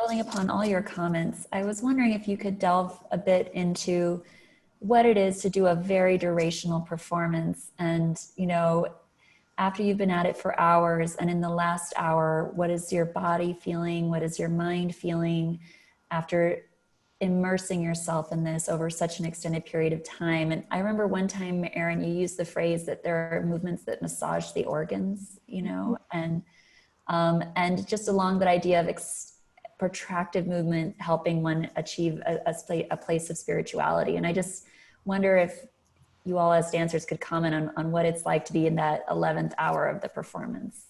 building upon all your comments, I was wondering if you could delve a bit into what it is to do a very durational performance. And, you know, after you've been at it for hours, and in the last hour, what is your body feeling? What is your mind feeling after immersing yourself in this over such an extended period of time? And I remember one time, Erin, you used the phrase that there are movements that massage the organs, you know, and just along that idea of protracted movement helping one achieve a place of spirituality. And I just wonder if you all as dancers could comment on what it's like to be in that 11th hour of the performance.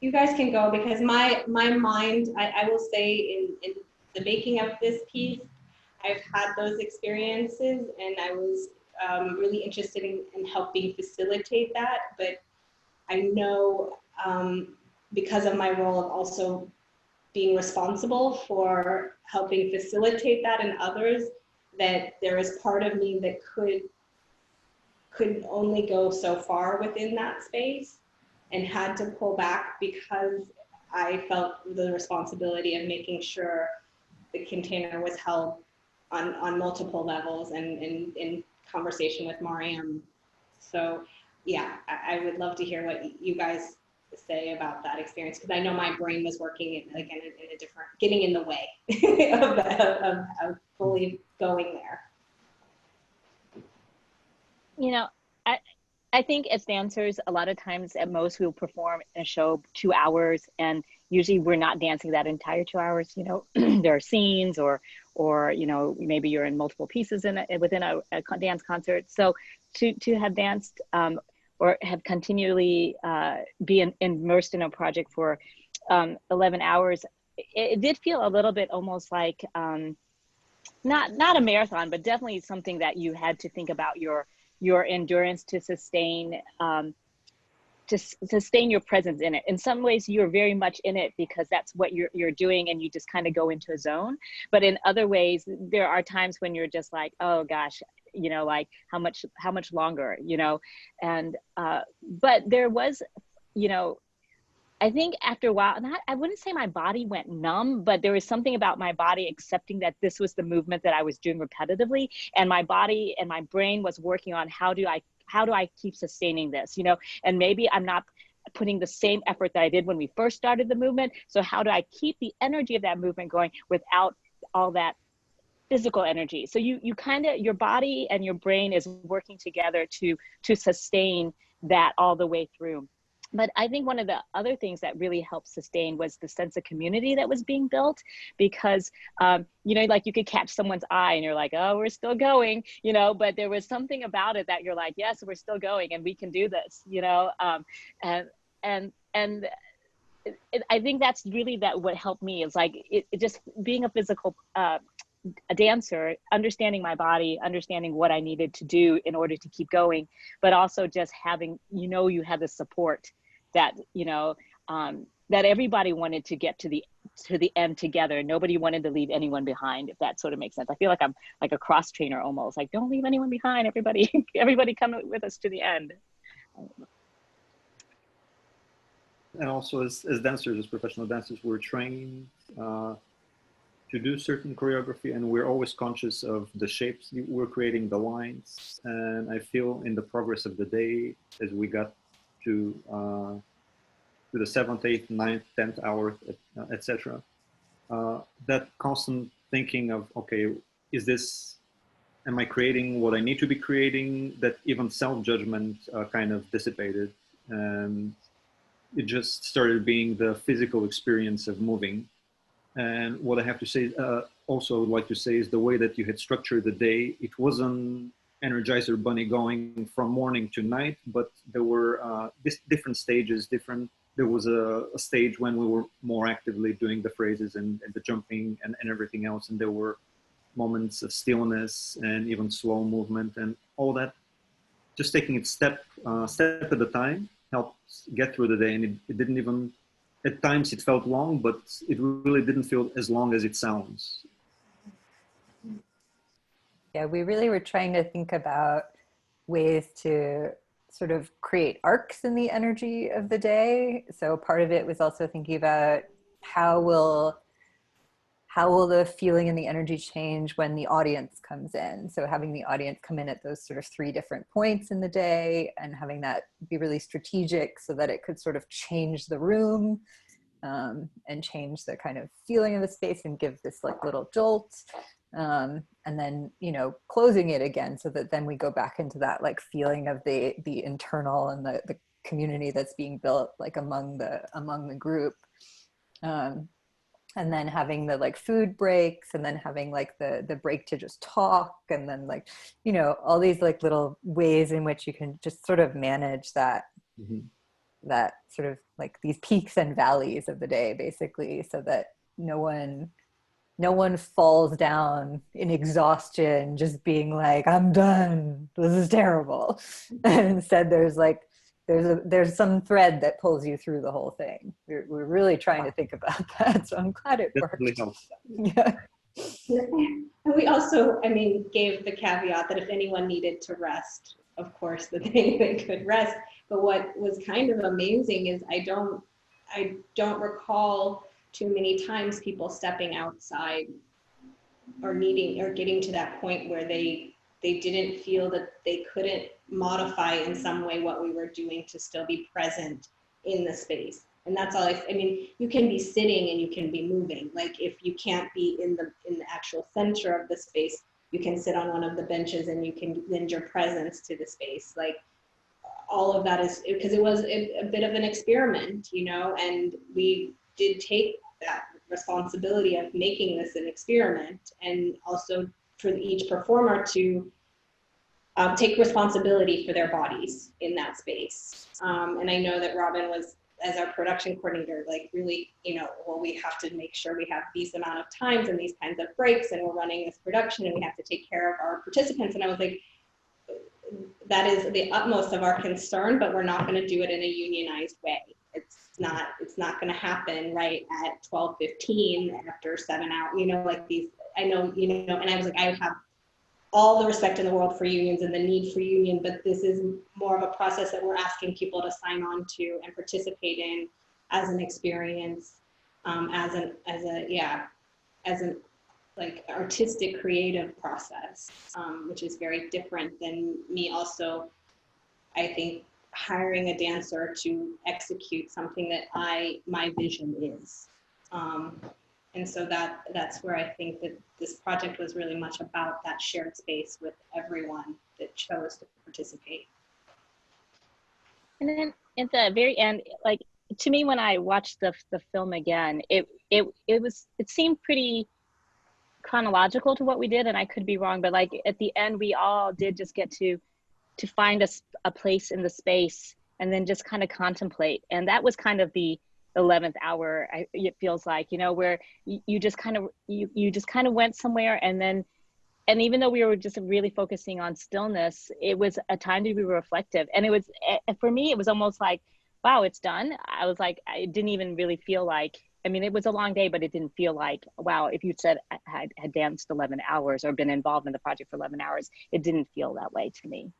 You guys can go, because my mind, I will say in the making of this piece, I've had those experiences, and I was really interested in helping facilitate that. But I know because of my role of also being responsible for helping facilitate that in others, that there is part of me that could only go so far within that space, and had to pull back because I felt the responsibility of making sure the container was held on multiple levels, and in conversation with Mariam. So yeah, I would love to hear what you guys say about that experience, because I know my brain was working in a different, getting in the way of fully going there. You know, I think as dancers, a lot of times at most we'll perform a show 2 hours, and usually we're not dancing that entire 2 hours. You know, there are scenes, or you know, maybe you're in multiple pieces within a dance concert. So to have danced or have continually be immersed in a project for 11 hours, it did feel a little bit almost like not a marathon, but definitely something that you had to think about your endurance to sustain your presence in it. In some ways, you're very much in it because that's what you're doing, and you just kind of go into a zone. But in other ways, there are times when you're just like, oh gosh, you know, like how much longer, you know. And but there was, you know, I think after a while, I wouldn't say my body went numb, but there was something about my body accepting that this was the movement that I was doing repetitively, and my body and my brain was working on how do I keep sustaining this, you know. And maybe I'm not putting the same effort that I did when we first started the movement, so how do I keep the energy of that movement going without all that physical energy? So you kind of, your body and your brain is working together to sustain that all the way through. But I think one of the other things that really helped sustain was the sense of community that was being built, because, you know, like you could catch someone's eye and you're like, oh, we're still going, you know, but there was something about it that you're like, yes, we're still going and we can do this, you know. And I think that's really what helped me is like, it just being a physical, a dancer, understanding my body, understanding what I needed to do in order to keep going, but also just having, you know, you have the support that, you know, that everybody wanted to get to the end together. Nobody wanted to leave anyone behind, if that sort of makes sense. I feel like I'm like a cross trainer almost, like don't leave anyone behind, everybody come with us to the end. And also as dancers, as professional dancers, we're trained to do certain choreography, and we're always conscious of the shapes we're creating, the lines. And I feel in the progress of the day, as we got to the 7th, 8th, 9th, 10th hour, etc., that constant thinking of, okay, am I creating what I need to be creating? That even self-judgment kind of dissipated, and it just started being the physical experience of moving. And what I have to say, also would like to say, is the way that you had structured the day. It wasn't Energizer Bunny going from morning to night, but there were different stages. There was a stage when we were more actively doing the phrases and the jumping and everything else, and there were moments of stillness and even slow movement and all that. Just taking it step at a time helped get through the day, and it didn't even. At times it felt long, but it really didn't feel as long as it sounds. Yeah, we really were trying to think about ways to sort of create arcs in the energy of the day. So part of it was also thinking about how will the feeling and the energy change when the audience comes in? So having the audience come in at those sort of 3 different points in the day and having that be really strategic so that it could sort of change the room and change the kind of feeling of the space and give this like little jolt. And then, you know, closing it again so that then we go back into that like feeling of the internal and the community that's being built like among the group. And then having the like food breaks and then having like the break to just talk and then like, you know, all these like little ways in which you can just sort of manage that, that sort of like these peaks and valleys of the day basically, so that no one falls down in exhaustion just being like, I'm done, this is terrible. And instead there's some thread that pulls you through the whole thing. We're really trying to think about that. So I'm glad it worked. Really helps. Yeah. And we also, I mean, gave the caveat that if anyone needed to rest, of course, that they could rest. But what was kind of amazing is I don't recall too many times people stepping outside or getting to that point where they didn't feel that they couldn't modify in some way what we were doing to still be present in the space. And that's all I mean, you can be sitting and you can be moving. Like if you can't be in the actual center of the space, you can sit on one of the benches and you can lend your presence to the space. Like all of that is because it was a bit of an experiment, you know, and we did take that responsibility of making this an experiment, and also for each performer to take responsibility for their bodies in that space. And I know that Robin was, as our production coordinator, like really, you know, well, we have to make sure we have these amount of times and these kinds of breaks, and we're running this production and we have to take care of our participants. And I was like, that is the utmost of our concern, but we're not going to do it in a unionized way. It's not going to happen right at 12:15 after 7 hours, you know, like these, I know, you know, and I was like, I have all the respect in the world for unions and the need for union, but this is more of a process that we're asking people to sign on to and participate in as an experience, as an like artistic creative process, which is very different than me also, I think, hiring a dancer to execute something that my vision is. And so that's where I think that this project was really much about that shared space with everyone that chose to participate. And then at the very end, like to me, when I watched the film again, it seemed pretty chronological to what we did, and I could be wrong, but like at the end, we all did just get to find a place in the space and then just kind of contemplate. And that was kind of the 11th hour, it feels like, you know, where you just kind of went somewhere, and even though we were just really focusing on stillness, it was a time to be reflective. And it was, for me, it was almost like, wow, it's done. I was like, I didn't even really feel like, I mean, it was a long day, but it didn't feel like, wow, if you said I had danced 11 hours or been involved in the project for 11 hours, it didn't feel that way to me.